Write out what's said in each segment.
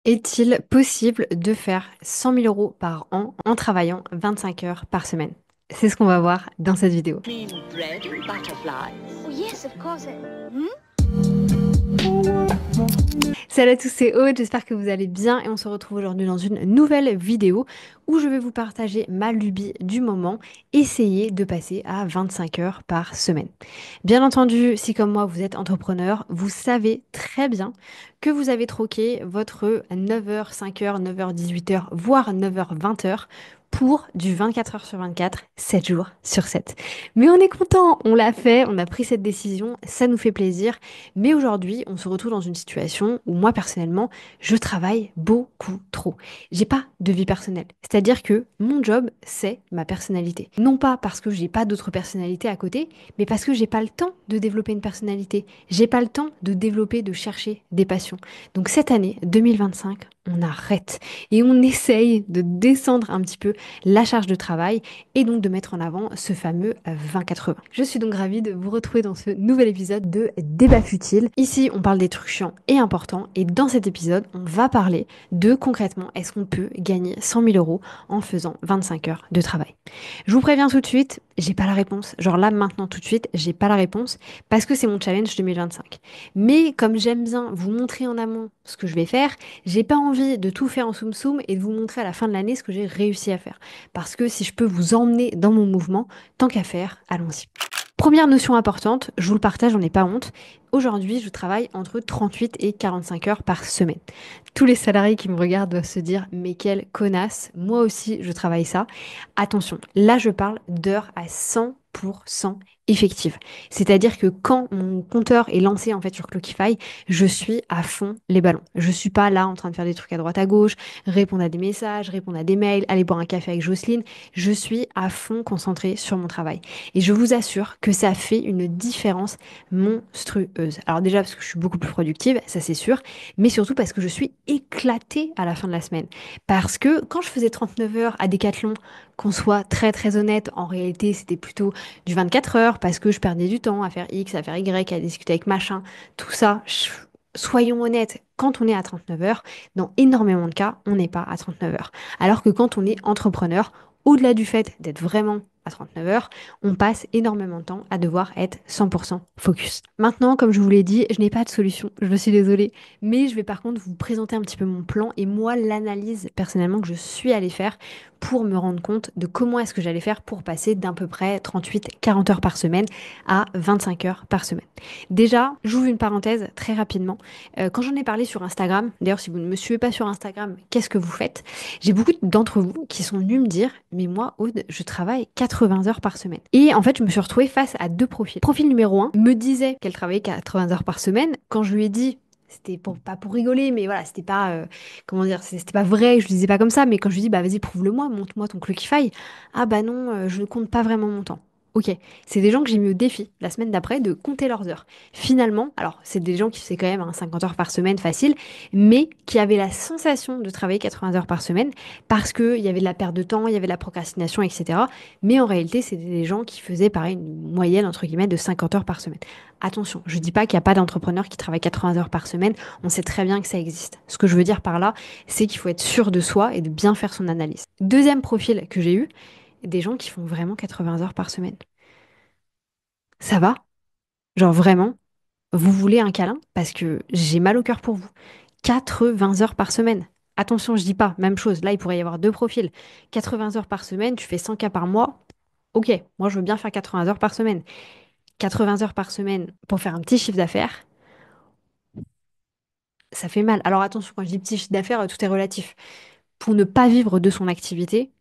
Est-il possible de faire 100 000 euros par an en travaillant 25 heures par semaine? C'est ce qu'on va voir dans cette vidéo. Mean bread and butterflies. Oh, yes, of course. Hmm? Salut à tous, c'est Aude, j'espère que vous allez bien et on se retrouve aujourd'hui dans une nouvelle vidéo où je vais vous partager ma lubie du moment, essayer de passer à 25 heures par semaine. Bien entendu, si comme moi vous êtes entrepreneur, vous savez très bien que vous avez troqué votre 9h, 5h, 9h, 18h, voire 9h, 20h pour du 24 heures sur 24, 7 jours sur 7. Mais on est content, on l'a fait, on a pris cette décision, ça nous fait plaisir. Mais aujourd'hui, on se retrouve dans une situation où moi personnellement, je travaille beaucoup trop. J'ai pas de vie personnelle. C'est-à-dire que mon job, c'est ma personnalité. Non pas parce que j'ai pas d'autres personnalités à côté, mais parce que j'ai pas le temps de développer une personnalité. J'ai pas le temps de développer, de chercher des passions. Donc cette année 2025, on arrête et on essaye de descendre un petit peu la charge de travail et donc de mettre en avant ce fameux 20-80. Je suis donc ravie de vous retrouver dans ce nouvel épisode de Débat futile. Ici, on parle des trucs chiants et importants et dans cet épisode, on va parler de concrètement est-ce qu'on peut gagner 100 000 euros en faisant 25 heures de travail. Je vous préviens tout de suite, j'ai pas la réponse. Genre là, maintenant, tout de suite, j'ai pas la réponse parce que c'est mon challenge 2025. Mais comme j'aime bien vous montrer en amont ce que je vais faire, j'ai pas envie de tout faire en soum soum et de vous montrer à la fin de l'année ce que j'ai réussi à faire. Parce que si je peux vous emmener dans mon mouvement, tant qu'à faire, allons-y. Première notion importante, je vous le partage, j'en ai pas honte. Aujourd'hui, je travaille entre 38 et 45 heures par semaine. Tous les salariés qui me regardent doivent se dire, mais quelle connasse, moi aussi je travaille ça. Attention, là je parle d'heures à 100% effectives. C'est-à-dire que quand mon compteur est lancé en fait sur Clockify, je suis à fond les ballons. Je suis pas là en train de faire des trucs à droite à gauche, répondre à des messages, répondre à des mails, aller boire un café avec Jocelyne. Je suis à fond concentrée sur mon travail. Et je vous assure que ça fait une différence monstrueuse. Alors déjà parce que je suis beaucoup plus productive, ça c'est sûr, mais surtout parce que je suis éclatée à la fin de la semaine. Parce que quand je faisais 39 heures à Decathlon, qu'on soit très très honnête, en réalité c'était plutôt du 24 heures parce que je perdais du temps à faire X, à faire Y, à discuter avec machin, tout ça. Soyons honnêtes, quand on est à 39 heures, dans énormément de cas, on n'est pas à 39 heures. Alors que quand on est entrepreneur, au-delà du fait d'être vraiment à 39 heures, on passe énormément de temps à devoir être 100% focus. Maintenant, comme je vous l'ai dit, je n'ai pas de solution, je suis désolée, mais je vais par contre vous présenter un petit peu mon plan et moi l'analyse personnellement que je suis allée faire pour me rendre compte de comment est-ce que j'allais faire pour passer d'à peu près 38-40 heures par semaine à 25 heures par semaine. Déjà, j'ouvre une parenthèse très rapidement. Quand j'en ai parlé sur Instagram, d'ailleurs si vous ne me suivez pas sur Instagram, qu'est-ce que vous faites? J'ai beaucoup d'entre vous qui sont venus me dire, mais moi, Aude, je travaille 80 heures par semaine. Et en fait, je me suis retrouvée face à deux profils. Profil numéro un me disait qu'elle travaillait 80 heures par semaine. Quand je lui ai dit, c'était pas pour rigoler, mais voilà, c'était pas, comment dire, c'était pas vrai, je le disais pas comme ça, mais quand je lui dis, bah vas-y, prouve-le-moi, montre-moi ton Clockify. Ah bah non, je ne compte pas vraiment mon temps. Ok, c'est des gens que j'ai mis au défi la semaine d'après de compter leurs heures. Finalement, alors c'est des gens qui faisaient quand même 50 heures par semaine facile, mais qui avaient la sensation de travailler 80 heures par semaine parce qu'il y avait de la perte de temps, il y avait de la procrastination, etc. Mais en réalité, c'était des gens qui faisaient pareil une moyenne entre guillemets de 50 heures par semaine. Attention, je dis pas qu'il n'y a pas d'entrepreneurs qui travaillent 80 heures par semaine, on sait très bien que ça existe. Ce que je veux dire par là, c'est qu'il faut être sûr de soi et de bien faire son analyse. Deuxième profil que j'ai eu, des gens qui font vraiment 80 heures par semaine. Ça va? Genre vraiment, vous voulez un câlin? Parce que j'ai mal au cœur pour vous. 80 heures par semaine. Attention, je dis pas, même chose. Là, il pourrait y avoir deux profils. 80 heures par semaine, tu fais 100 cas par mois. Ok, moi je veux bien faire 80 heures par semaine. 80 heures par semaine pour faire un petit chiffre d'affaires, ça fait mal. Alors attention, quand je dis petit chiffre d'affaires, tout est relatif. Pour ne pas vivre de son activité,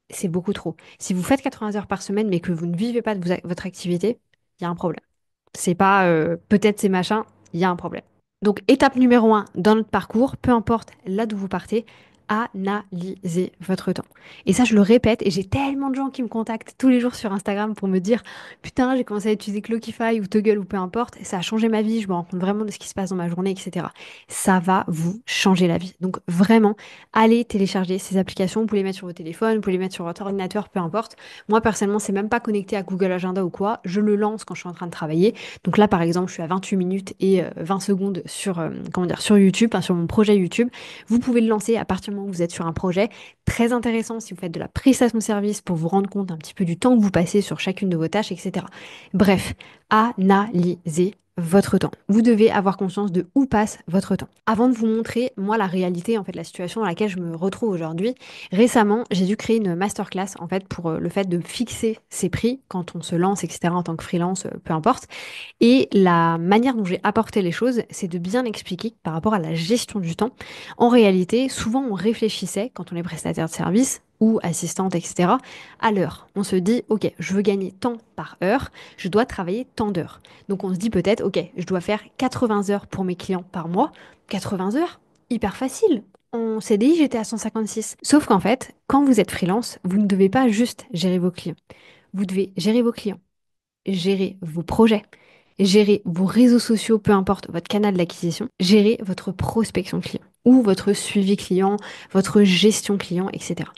c'est beaucoup trop. Si vous faites 80 heures par semaine, mais que vous ne vivez pas de votre activité, il y a un problème. C'est pas peut-être c'est machin, il y a un problème. Donc étape numéro un dans notre parcours, peu importe là d'où vous partez, Analysez votre temps. Et ça, je le répète, et j'ai tellement de gens qui me contactent tous les jours sur Instagram pour me dire, putain, j'ai commencé à utiliser Clockify ou Toggle ou peu importe, et ça a changé ma vie, je me rends compte vraiment de ce qui se passe dans ma journée, etc. Ça va vous changer la vie. Donc vraiment, allez télécharger ces applications, vous pouvez les mettre sur vos téléphones, vous pouvez les mettre sur votre ordinateur, peu importe. Moi, personnellement, c'est même pas connecté à Google Agenda ou quoi, je le lance quand je suis en train de travailler. Donc là, par exemple, je suis à 28 minutes et 20 secondes sur, comment dire, sur YouTube, hein, sur mon projet YouTube. Vous pouvez le lancer à partir du moment où vous êtes sur un projet très intéressant si vous faites de la prestation de service pour vous rendre compte un petit peu du temps que vous passez sur chacune de vos tâches, etc. Bref, analysez votre temps. Vous devez avoir conscience de où passe votre temps. Avant de vous montrer, moi, la réalité, en fait, la situation dans laquelle je me retrouve aujourd'hui, récemment, j'ai dû créer une masterclass, en fait, pour le fait de fixer ses prix quand on se lance, etc., en tant que freelance, peu importe. Et la manière dont j'ai apporté les choses, c'est de bien expliquer par rapport à la gestion du temps. En réalité, souvent on réfléchissait, quand on est prestataire de service ou assistante, etc., à l'heure. On se dit, OK, je veux gagner tant par heure, je dois travailler tant d'heures. Donc on se dit peut-être, OK, je dois faire 80 heures pour mes clients par mois. 80 heures, hyper facile. En CDI, j'étais à 156. Sauf qu'en fait, quand vous êtes freelance, vous ne devez pas juste gérer vos clients. Vous devez gérer vos clients, gérer vos projets, gérer vos réseaux sociaux, peu importe votre canal d'acquisition, gérer votre prospection client ou votre suivi client, votre gestion client, etc.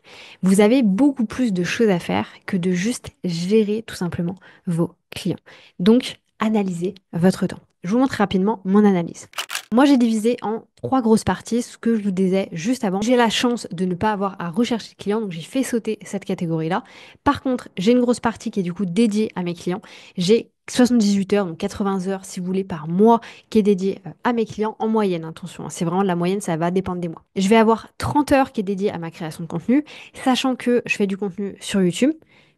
Vous avez beaucoup plus de choses à faire que de juste gérer tout simplement vos clients. Donc, analysez votre temps. Je vous montre rapidement mon analyse. Moi, j'ai divisé en trois grosses parties, ce que je vous disais juste avant. J'ai la chance de ne pas avoir à rechercher de clients, donc j'ai fait sauter cette catégorie-là. Par contre, j'ai une grosse partie qui est du coup dédiée à mes clients. J'ai 78 heures, donc 80 heures si vous voulez par mois, qui est dédiée à mes clients en moyenne. Attention, hein, c'est vraiment la moyenne, ça va dépendre des mois. Je vais avoir 30 heures qui est dédiée à ma création de contenu, sachant que je fais du contenu sur YouTube,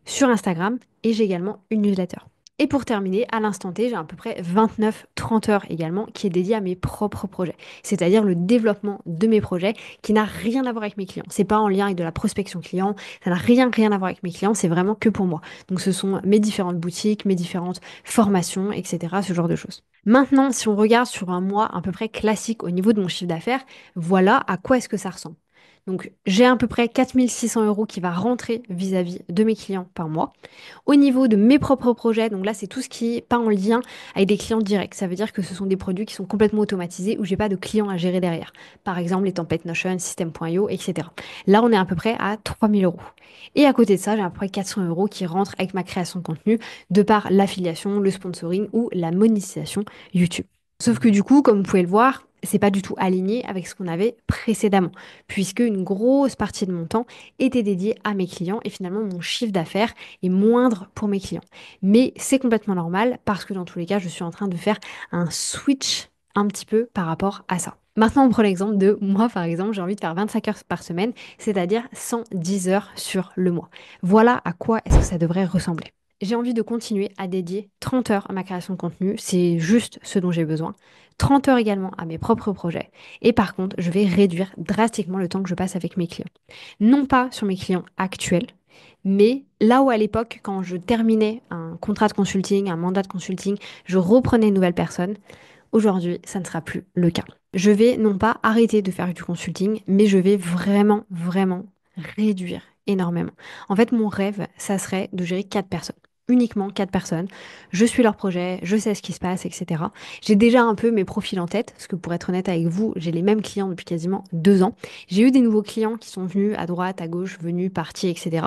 sur Instagram et j'ai également une newsletter. Et pour terminer, à l'instant T, j'ai à peu près 29-30 heures également qui est dédiée à mes propres projets, c'est-à-dire le développement de mes projets qui n'a rien à voir avec mes clients. C'est pas en lien avec de la prospection client, ça n'a rien à voir avec mes clients, c'est vraiment que pour moi. Donc ce sont mes différentes boutiques, mes différentes formations, etc., ce genre de choses. Maintenant, si on regarde sur un mois à peu près classique au niveau de mon chiffre d'affaires, voilà à quoi est-ce que ça ressemble. Donc j'ai à peu près 4600 euros qui va rentrer vis-à-vis de mes clients par mois. Au niveau de mes propres projets, donc là, c'est tout ce qui n'est pas en lien avec des clients directs. Ça veut dire que ce sont des produits qui sont complètement automatisés où j'ai pas de clients à gérer derrière. Par exemple, les templates Notion, System.io, etc. Là, on est à peu près à 3000 euros. Et à côté de ça, j'ai à peu près 400 euros qui rentrent avec ma création de contenu de par l'affiliation, le sponsoring ou la monétisation YouTube. Sauf que du coup, comme vous pouvez le voir, c'est pas du tout aligné avec ce qu'on avait précédemment, puisque une grosse partie de mon temps était dédiée à mes clients et finalement mon chiffre d'affaires est moindre pour mes clients. Mais c'est complètement normal parce que dans tous les cas, je suis en train de faire un switch un petit peu par rapport à ça. Maintenant, on prend l'exemple de moi, par exemple, j'ai envie de faire 25 heures par semaine, c'est-à-dire 110 heures sur le mois. Voilà à quoi est-ce que ça devrait ressembler. J'ai envie de continuer à dédier 30 heures à ma création de contenu, c'est juste ce dont j'ai besoin. 30 heures également à mes propres projets. Et par contre, je vais réduire drastiquement le temps que je passe avec mes clients. Non pas sur mes clients actuels, mais là où à l'époque, quand je terminais un contrat de consulting, un mandat de consulting, je reprenais une nouvelle personne, aujourd'hui, ça ne sera plus le cas. Je vais non pas arrêter de faire du consulting, mais je vais vraiment réduire énormément. En fait, mon rêve, ça serait de gérer 4 personnes. Uniquement 4 personnes. Je suis leur projet, je sais ce qui se passe, etc. J'ai déjà un peu mes profils en tête, parce que pour être honnête avec vous, j'ai les mêmes clients depuis quasiment 2 ans. J'ai eu des nouveaux clients qui sont venus à droite, à gauche, venus, partis, etc.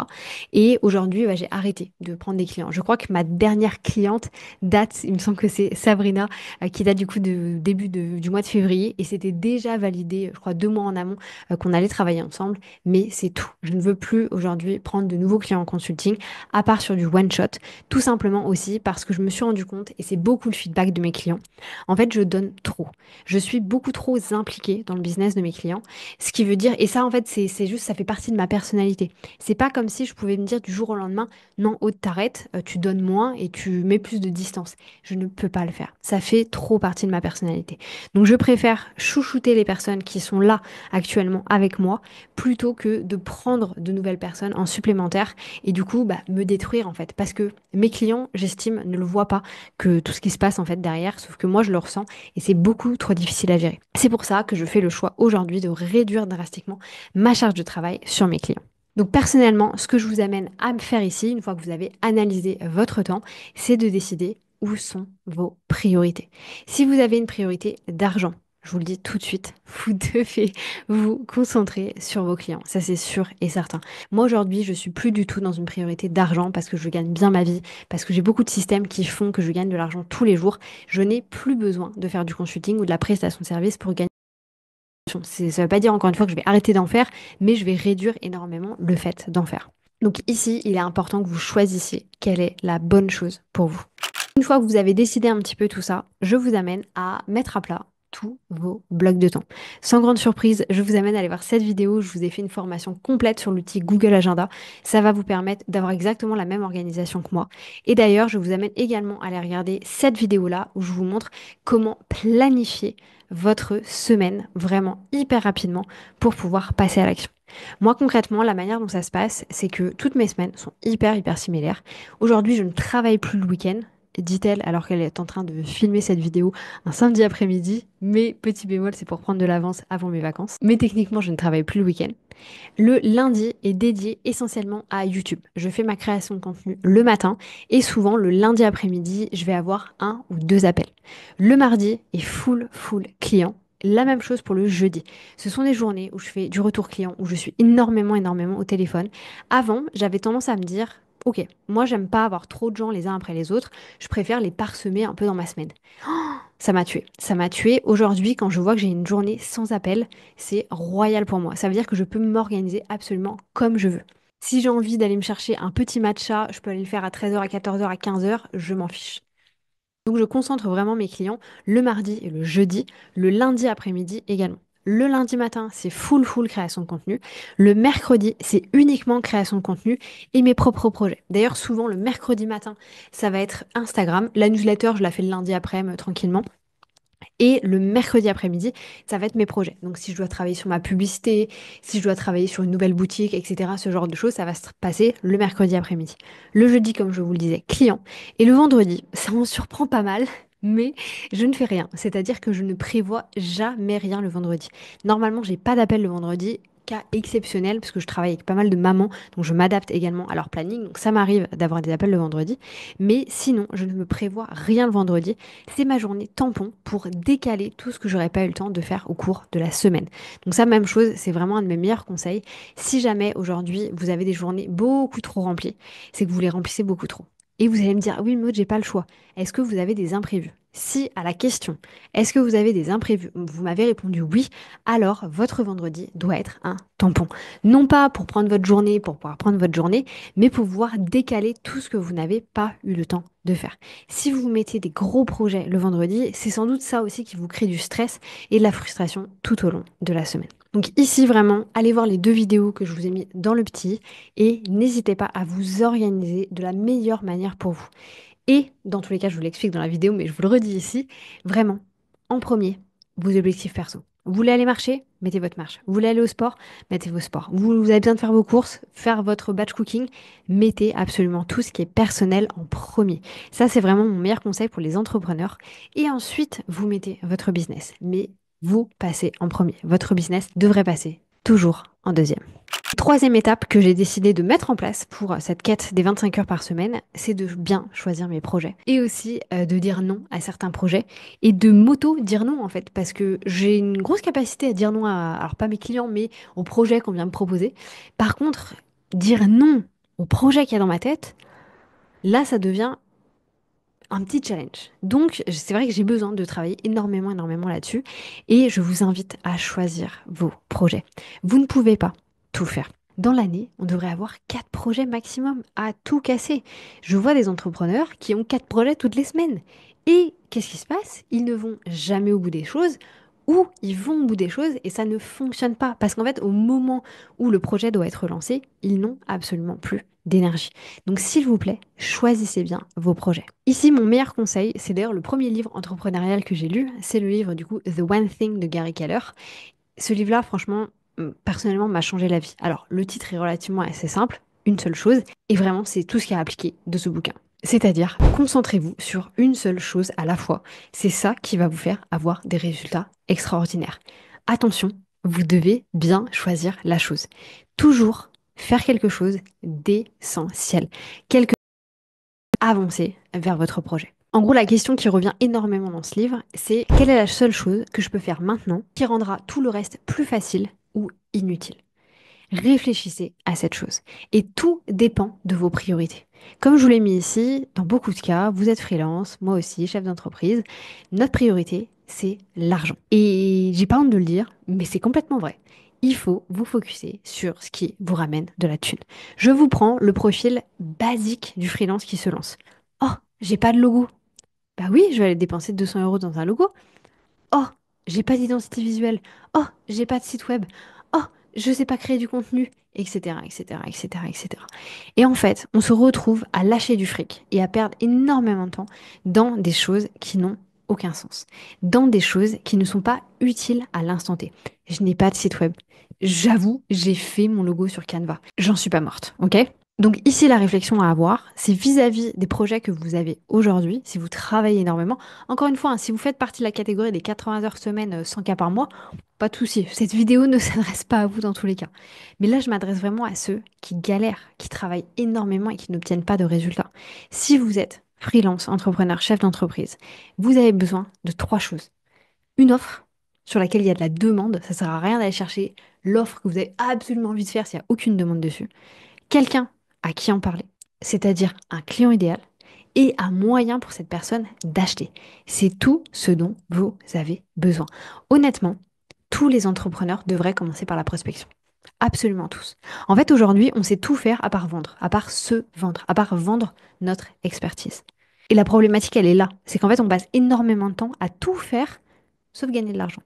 Et aujourd'hui, j'ai arrêté de prendre des clients. Je crois que ma dernière cliente date, il me semble que c'est Sabrina, qui date du coup de début du mois de février. Et c'était déjà validé, je crois, 2 mois en amont, qu'on allait travailler ensemble. Mais c'est tout. Je ne veux plus aujourd'hui prendre de nouveaux clients en consulting, à part sur du one-shot. Tout simplement aussi parce que je me suis rendu compte, et c'est beaucoup le feedback de mes clients, en fait, je donne trop. Je suis beaucoup trop impliquée dans le business de mes clients. Ce qui veut dire, et ça, en fait, c'est juste, ça fait partie de ma personnalité. C'est pas comme si je pouvais me dire du jour au lendemain, non, Aude, t'arrêtes, tu donnes moins et tu mets plus de distance. Je ne peux pas le faire. Ça fait trop partie de ma personnalité. Donc, je préfère chouchouter les personnes qui sont là actuellement avec moi plutôt que de prendre de nouvelles personnes en supplémentaire et du coup, me détruire en fait. Parce que mes clients, j'estime, ne le voient pas, que tout ce qui se passe en fait derrière, sauf que moi je le ressens et c'est beaucoup trop difficile à gérer. C'est pour ça que je fais le choix aujourd'hui de réduire drastiquement ma charge de travail sur mes clients. Donc personnellement, ce que je vous amène à me faire ici, une fois que vous avez analysé votre temps, c'est de décider où sont vos priorités. Si vous avez une priorité d'argent, je vous le dis tout de suite, vous devez vous concentrer sur vos clients. Ça, c'est sûr et certain. Moi, aujourd'hui, je suis plus du tout dans une priorité d'argent parce que je gagne bien ma vie, parce que j'ai beaucoup de systèmes qui font que je gagne de l'argent tous les jours. Je n'ai plus besoin de faire du consulting ou de la prestation de service pour gagner. Ça ne veut pas dire encore une fois que je vais arrêter d'en faire, mais je vais réduire énormément le fait d'en faire. Donc ici, il est important que vous choisissiez quelle est la bonne chose pour vous. Une fois que vous avez décidé un petit peu tout ça, je vous amène à mettre à plat tous vos blocs de temps. Sans grande surprise, je vous amène à aller voir cette vidéo. Je vous ai fait une formation complète sur l'outil Google Agenda. Ça va vous permettre d'avoir exactement la même organisation que moi. Et d'ailleurs, je vous amène également à aller regarder cette vidéo-là où je vous montre comment planifier votre semaine vraiment hyper rapidement pour pouvoir passer à l'action. Moi, concrètement, la manière dont ça se passe, c'est que toutes mes semaines sont hyper similaires. Aujourd'hui, je ne travaille plus le week-end, dit-elle alors qu'elle est en train de filmer cette vidéo un samedi après-midi. Mais petit bémol, c'est pour prendre de l'avance avant mes vacances. Mais techniquement, je ne travaille plus le week-end. Le lundi est dédié essentiellement à YouTube. Je fais ma création de contenu le matin et souvent le lundi après-midi, je vais avoir un ou deux appels. Le mardi est full client. La même chose pour le jeudi. Ce sont des journées où je fais du retour client, où je suis énormément au téléphone. Avant, j'avais tendance à me dire, ok, moi j'aime pas avoir trop de gens les uns après les autres, je préfère les parsemer un peu dans ma semaine. Ça m'a tué. Ça m'a tué. Aujourd'hui, quand je vois que j'ai une journée sans appel, c'est royal pour moi. Ça veut dire que je peux m'organiser absolument comme je veux. Si j'ai envie d'aller me chercher un petit matcha, je peux aller le faire à 13h, à 14h, à 15h, je m'en fiche. Donc je concentre vraiment mes clients le mardi et le jeudi, le lundi après-midi également. Le lundi matin, c'est full création de contenu. Le mercredi, c'est uniquement création de contenu et mes propres projets. D'ailleurs, souvent le mercredi matin, ça va être Instagram. La newsletter, je la fais le lundi après, tranquillement. Et le mercredi après-midi, ça va être mes projets. Donc si je dois travailler sur ma publicité, si je dois travailler sur une nouvelle boutique, etc., ce genre de choses, ça va se passer le mercredi après-midi. Le jeudi, comme je vous le disais, client. Et le vendredi, ça m'en surprend pas mal, mais je ne fais rien. C'est-à-dire que je ne prévois jamais rien le vendredi. Normalement, j'ai pas d'appel le vendredi. Cas exceptionnel parce que je travaille avec pas mal de mamans, donc je m'adapte également à leur planning. Donc ça m'arrive d'avoir des appels le vendredi, mais sinon je ne me prévois rien le vendredi. C'est ma journée tampon pour décaler tout ce que j'aurais pas eu le temps de faire au cours de la semaine. Donc ça, même chose, c'est vraiment un de mes meilleurs conseils. Si jamais aujourd'hui vous avez des journées beaucoup trop remplies, c'est que vous les remplissez beaucoup trop. Et vous allez me dire, oui, Maud, j'ai pas le choix. Est-ce que vous avez des imprévus? Si à la question, est-ce que vous avez des imprévus, vous m'avez répondu oui, alors votre vendredi doit être un tampon. Non pas pour prendre votre journée, pour pouvoir prendre votre journée, mais pour pouvoir décaler tout ce que vous n'avez pas eu le temps de faire. Si vous vous mettez des gros projets le vendredi, c'est sans doute ça aussi qui vous crée du stress et de la frustration tout au long de la semaine. Donc ici vraiment, allez voir les deux vidéos que je vous ai mis dans le petit et n'hésitez pas à vous organiser de la meilleure manière pour vous. Et dans tous les cas, je vous l'explique dans la vidéo, mais je vous le redis ici, vraiment, en premier, vos objectifs perso. Vous voulez aller marcher? Mettez votre marche. Vous voulez aller au sport? Mettez vos sports. Vous avez besoin de faire vos courses, faire votre batch cooking? Mettez absolument tout ce qui est personnel en premier. Ça, c'est vraiment mon meilleur conseil pour les entrepreneurs. Et ensuite, vous mettez votre business. Mais vous passez en premier. Votre business devrait passer toujours en deuxième. Troisième étape que j'ai décidé de mettre en place pour cette quête des 25 heures par semaine, c'est de bien choisir mes projets. Et aussi de dire non à certains projets et de m'auto-dire non en fait. Parce que j'ai une grosse capacité à dire non à, alors pas mes clients, mais aux projets qu'on vient me proposer. Par contre, dire non au projet qu'il y a dans ma tête, là ça devient un petit challenge. Donc, c'est vrai que j'ai besoin de travailler énormément là-dessus et je vous invite à choisir vos projets. Vous ne pouvez pas tout faire. Dans l'année, on devrait avoir 4 projets maximum à tout casser. Je vois des entrepreneurs qui ont 4 projets toutes les semaines. Et qu'est-ce qui se passe? Ils ne vont jamais au bout des choses ou ils vont au bout des choses et ça ne fonctionne pas. Parce qu'en fait, au moment où le projet doit être lancé, ils n'ont absolument plus d'énergie. Donc s'il vous plaît, choisissez bien vos projets. Ici, mon meilleur conseil, c'est d'ailleurs le premier livre entrepreneurial que j'ai lu, c'est le livre du coup The One Thing de Gary Keller. Ce livre-là, franchement, personnellement, m'a changé la vie. Alors, le titre est relativement assez simple, une seule chose, et vraiment, c'est tout ce qui a appliqué de ce bouquin. C'est-à-dire, concentrez-vous sur une seule chose à la fois. C'est ça qui va vous faire avoir des résultats extraordinaires. Attention, vous devez bien choisir la chose. Toujours faire quelque chose d'essentiel. Quelque avancer vers votre projet. En gros, la question qui revient énormément dans ce livre, c'est quelle est la seule chose que je peux faire maintenant qui rendra tout le reste plus facile ou inutile? Réfléchissez à cette chose. Et tout dépend de vos priorités. Comme je vous l'ai mis ici, dans beaucoup de cas, vous êtes freelance, moi aussi, chef d'entreprise. Notre priorité, c'est l'argent. Et j'ai pas honte de le dire, mais c'est complètement vrai. Il faut vous focuser sur ce qui vous ramène de la thune. Je vous prends le profil basique du freelance qui se lance. Oh, j'ai pas de logo. Bah oui, je vais aller dépenser 200 euros dans un logo. Oh, j'ai pas d'identité visuelle. Oh, j'ai pas de site web. Oh, je sais pas créer du contenu, etc., etc., etc., etc. Et en fait, on se retrouve à lâcher du fric et à perdre énormément de temps dans des choses qui n'ont aucun sens, dans des choses qui ne sont pas utiles à l'instant T. Je n'ai pas de site web. J'avoue, j'ai fait mon logo sur Canva. J'en suis pas morte, ok? Donc ici, la réflexion à avoir, c'est vis-à-vis des projets que vous avez aujourd'hui, si vous travaillez énormément. Encore une fois, hein, si vous faites partie de la catégorie des 80 heures semaine, 100 cas par mois, pas de souci. Cette vidéo ne s'adresse pas à vous dans tous les cas. Mais là, je m'adresse vraiment à ceux qui galèrent, qui travaillent énormément et qui n'obtiennent pas de résultats. Si vous êtes freelance, entrepreneur, chef d'entreprise, vous avez besoin de trois choses. Une offre sur laquelle il y a de la demande, ça sert à rien d'aller chercher l'offre que vous avez absolument envie de faire s'il n'y a aucune demande dessus. Quelqu'un à qui en parler, c'est-à-dire un client idéal et un moyen pour cette personne d'acheter. C'est tout ce dont vous avez besoin. Honnêtement, tous les entrepreneurs devraient commencer par la prospection. Absolument tous. En fait, aujourd'hui, on sait tout faire à part vendre, à part se vendre, à part vendre notre expertise. Et la problématique, elle est là. C'est qu'en fait, on passe énormément de temps à tout faire sauf gagner de l'argent.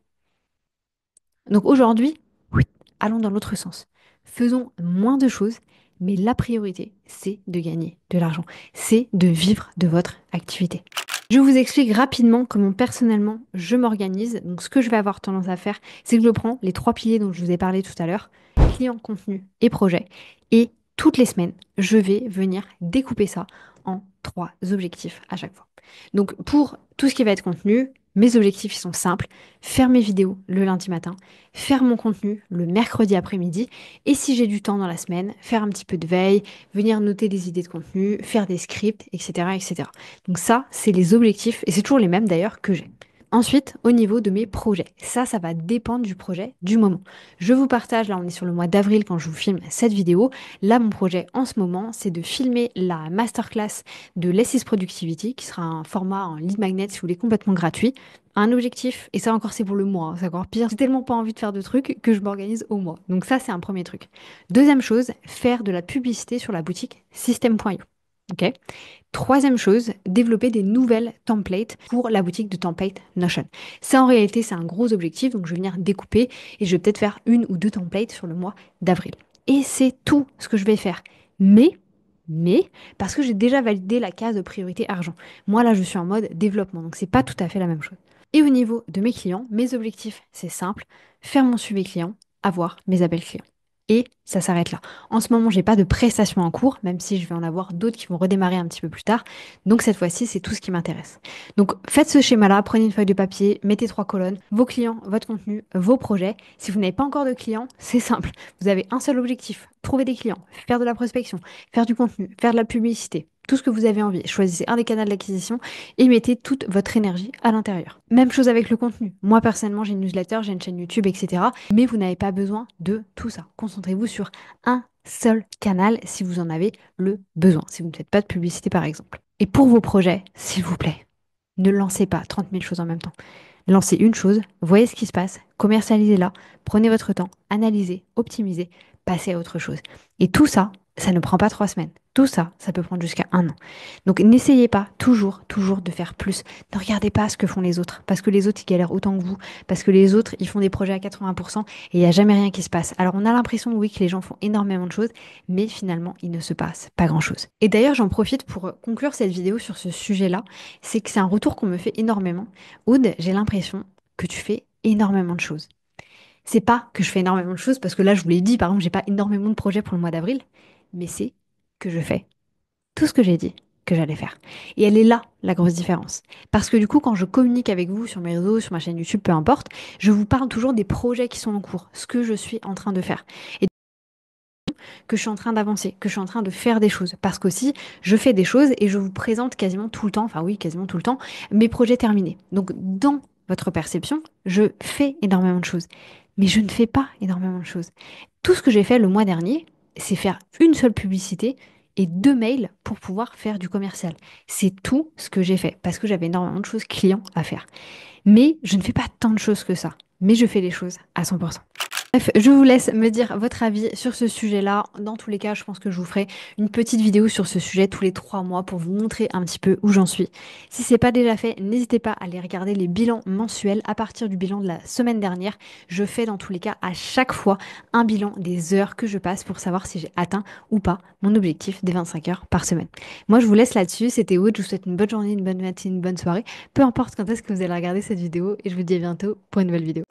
Donc aujourd'hui, oui, allons dans l'autre sens. Faisons moins de choses, mais la priorité, c'est de gagner de l'argent. C'est de vivre de votre activité. Je vous explique rapidement comment personnellement je m'organise. Donc ce que je vais avoir tendance à faire, c'est que je prends les trois piliers dont je vous ai parlé tout à l'heure, client, contenu et projet. Et toutes les semaines, je vais venir découper ça en trois objectifs à chaque fois. Donc pour tout ce qui va être contenu, mes objectifs ils sont simples. Faire mes vidéos le lundi matin, faire mon contenu le mercredi après-midi, et si j'ai du temps dans la semaine, faire un petit peu de veille, venir noter des idées de contenu, faire des scripts, etc., etc. Donc ça, c'est les objectifs, et c'est toujours les mêmes d'ailleurs que j'ai. Ensuite, au niveau de mes projets, ça va dépendre du projet du moment. Je vous partage, là on est sur le mois d'avril quand je vous filme cette vidéo. Là, mon projet en ce moment, c'est de filmer la masterclass de l'S6 Productivity, qui sera un format en lead magnet, si vous voulez, complètement gratuit. Un objectif, et ça encore c'est pour le mois, hein, c'est encore pire. J'ai tellement pas envie de faire de trucs que je m'organise au mois. Donc ça, c'est un premier truc. Deuxième chose, faire de la publicité sur la boutique System.io. Ok. Troisième chose, développer des nouvelles templates pour la boutique de template Notion. Ça, en réalité, c'est un gros objectif, donc je vais venir découper et je vais peut-être faire une ou deux templates sur le mois d'avril. Et c'est tout ce que je vais faire. Mais, parce que j'ai déjà validé la case de priorité argent. Moi, là, je suis en mode développement, donc c'est pas tout à fait la même chose. Et au niveau de mes clients, mes objectifs, c'est simple, faire mon suivi client, avoir mes appels clients. Et ça s'arrête là. En ce moment, j'ai pas de prestations en cours, même si je vais en avoir d'autres qui vont redémarrer un petit peu plus tard. Donc cette fois-ci, c'est tout ce qui m'intéresse. Donc faites ce schéma-là, prenez une feuille de papier, mettez trois colonnes, vos clients, votre contenu, vos projets. Si vous n'avez pas encore de clients, c'est simple. Vous avez un seul objectif, trouver des clients, faire de la prospection, faire du contenu, faire de la publicité. Tout ce que vous avez envie. Choisissez un des canaux d'acquisition et mettez toute votre énergie à l'intérieur. Même chose avec le contenu. Moi, personnellement, j'ai une newsletter, j'ai une chaîne YouTube, etc. Mais vous n'avez pas besoin de tout ça. Concentrez-vous sur un seul canal si vous en avez le besoin, si vous ne faites pas de publicité, par exemple. Et pour vos projets, s'il vous plaît, ne lancez pas 30 000 choses en même temps. Lancez une chose, voyez ce qui se passe, commercialisez-la, prenez votre temps, analysez, optimisez, passez à autre chose. Et tout ça, ça ne prend pas 3 semaines. Tout ça, ça peut prendre jusqu'à un an. Donc n'essayez pas toujours de faire plus. Ne regardez pas ce que font les autres, parce que les autres, ils galèrent autant que vous, parce que les autres, ils font des projets à 80% et il n'y a jamais rien qui se passe. Alors on a l'impression, oui, que les gens font énormément de choses, mais finalement, il ne se passe pas grand-chose. Et d'ailleurs, j'en profite pour conclure cette vidéo sur ce sujet-là, c'est que c'est un retour qu'on me fait énormément. Aude, j'ai l'impression que tu fais énormément de choses. C'est pas que je fais énormément de choses, parce que là, je vous l'ai dit, par exemple, j'ai pas énormément de projets pour le mois d'avril, mais c'est que je fais tout ce que j'ai dit que j'allais faire. Et elle est là, la grosse différence. Parce que du coup, quand je communique avec vous sur mes réseaux, sur ma chaîne YouTube, peu importe, je vous parle toujours des projets qui sont en cours, ce que je suis en train de faire. Et que je suis en train d'avancer, que je suis en train de faire des choses. Parce qu'aussi, je fais des choses et je vous présente quasiment tout le temps, enfin oui, quasiment tout le temps, mes projets terminés. Donc dans votre perception, je fais énormément de choses. Mais je ne fais pas énormément de choses. Tout ce que j'ai fait le mois dernier, c'est faire une seule publicité et 2 mails pour pouvoir faire du commercial. C'est tout ce que j'ai fait parce que j'avais énormément de choses clients à faire. Mais je ne fais pas tant de choses que ça. Mais je fais les choses à 100%. Bref, je vous laisse me dire votre avis sur ce sujet-là. Dans tous les cas, je pense que je vous ferai une petite vidéo sur ce sujet tous les 3 mois pour vous montrer un petit peu où j'en suis. Si ce n'est pas déjà fait, n'hésitez pas à aller regarder les bilans mensuels à partir du bilan de la semaine dernière. Je fais dans tous les cas à chaque fois un bilan des heures que je passe pour savoir si j'ai atteint ou pas mon objectif des 25 heures par semaine. Moi, je vous laisse là-dessus. C'était Aude. Je vous souhaite une bonne journée, une bonne matinée, une bonne soirée. Peu importe quand est-ce que vous allez regarder cette vidéo et je vous dis à bientôt pour une nouvelle vidéo.